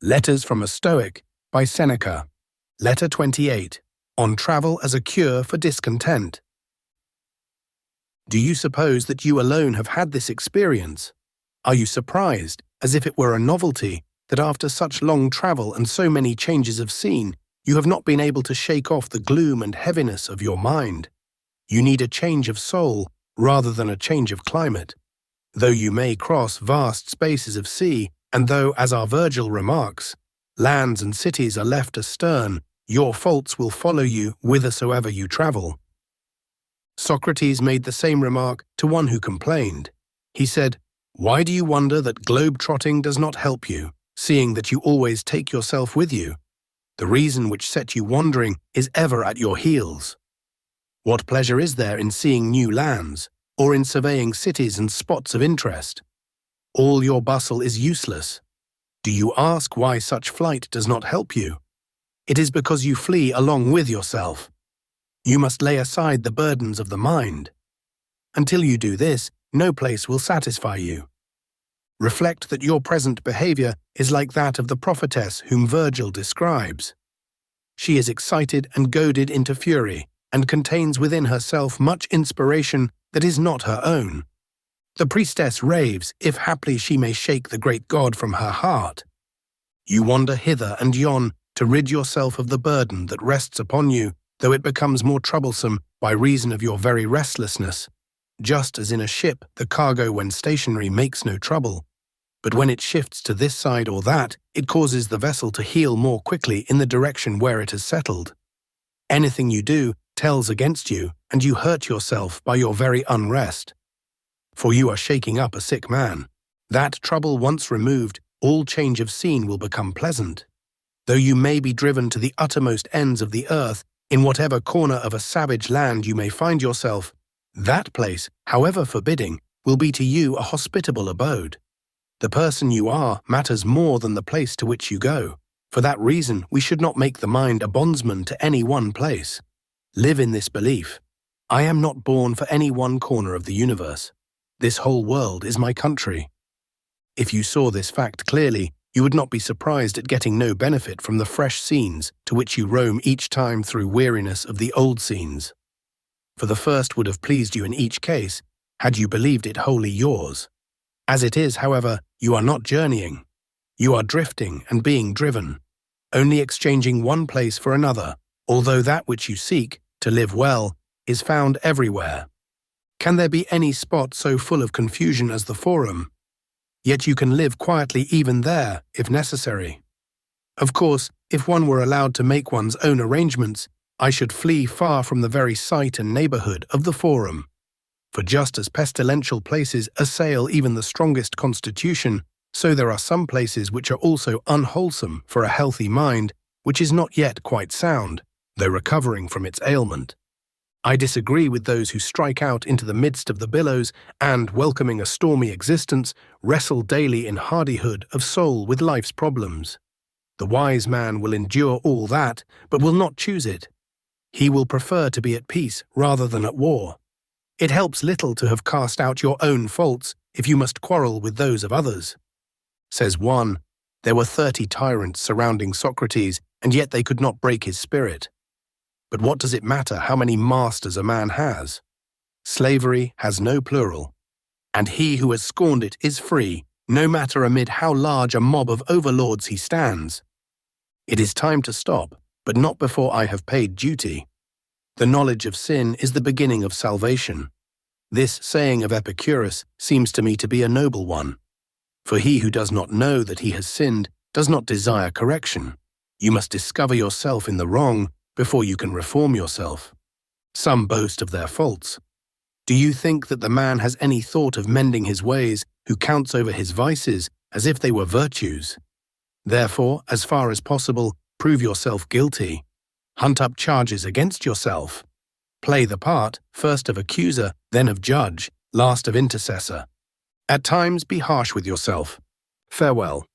Letters from a Stoic by Seneca. Letter 28. On Travel as a Cure for Discontent. Do you suppose that you alone have had this experience? Are you surprised, as if it were a novelty, that after such long travel and so many changes of scene, you have not been able to shake off the gloom and heaviness of your mind? You need a change of soul rather than a change of climate. Though you may cross vast spaces of sea, and though, as our Virgil remarks, lands and cities are left astern, your faults will follow you whithersoever you travel. Socrates made the same remark to one who complained. He said, "Why do you wonder that globe-trotting does not help you, seeing that you always take yourself with you? The reason which set you wandering is ever at your heels. What pleasure is there in seeing new lands, or in surveying cities and spots of interest? All your bustle is useless. Do you ask why such flight does not help you? It is because you flee along with yourself. You must lay aside the burdens of the mind. Until you do this, no place will satisfy you. Reflect that your present behavior is like that of the prophetess whom Virgil describes. She is excited and goaded into fury, and contains within herself much inspiration that is not her own. The priestess raves, if haply she may shake the great god from her heart. You wander hither and yon to rid yourself of the burden that rests upon you, though it becomes more troublesome by reason of your very restlessness. Just as in a ship the cargo when stationary makes no trouble, but when it shifts to this side or that, it causes the vessel to heel more quickly in the direction where it has settled. Anything you do tells against you, and you hurt yourself by your very unrest. For you are shaking up a sick man. That trouble once removed, all change of scene will become pleasant. Though you may be driven to the uttermost ends of the earth, in whatever corner of a savage land you may find yourself, that place, however forbidding, will be to you a hospitable abode. The person you are matters more than the place to which you go. For that reason, we should not make the mind a bondsman to any one place. Live in this belief. I am not born for any one corner of the universe. This whole world is my country. If you saw this fact clearly, you would not be surprised at getting no benefit from the fresh scenes to which you roam each time through weariness of the old scenes. For the first would have pleased you in each case, had you believed it wholly yours. As it is, however, you are not journeying. You are drifting and being driven, only exchanging one place for another, although that which you seek, to live well, is found everywhere. Can there be any spot so full of confusion as the Forum? Yet you can live quietly even there, if necessary. Of course, if one were allowed to make one's own arrangements, I should flee far from the very sight and neighborhood of the Forum. For just as pestilential places assail even the strongest constitution, so there are some places which are also unwholesome for a healthy mind, which is not yet quite sound, though recovering from its ailment. I disagree with those who strike out into the midst of the billows and, welcoming a stormy existence, wrestle daily in hardihood of soul with life's problems. The wise man will endure all that, but will not choose it. He will prefer to be at peace rather than at war. It helps little to have cast out your own faults if you must quarrel with those of others. Says one, there were 30 tyrants surrounding Socrates, and yet they could not break his spirit. But what does it matter how many masters a man has? Slavery has no plural, and he who has scorned it is free, no matter amid how large a mob of overlords he stands. It is time to stop, but not before I have paid duty. The knowledge of sin is the beginning of salvation. This saying of Epicurus seems to me to be a noble one. For he who does not know that he has sinned does not desire correction. You must discover yourself in the wrong before you can reform yourself. Some boast of their faults. Do you think that the man has any thought of mending his ways who counts over his vices as if they were virtues? Therefore, as far as possible, prove yourself guilty. Hunt up charges against yourself. Play the part, first of accuser, then of judge, last of intercessor. At times be harsh with yourself. Farewell.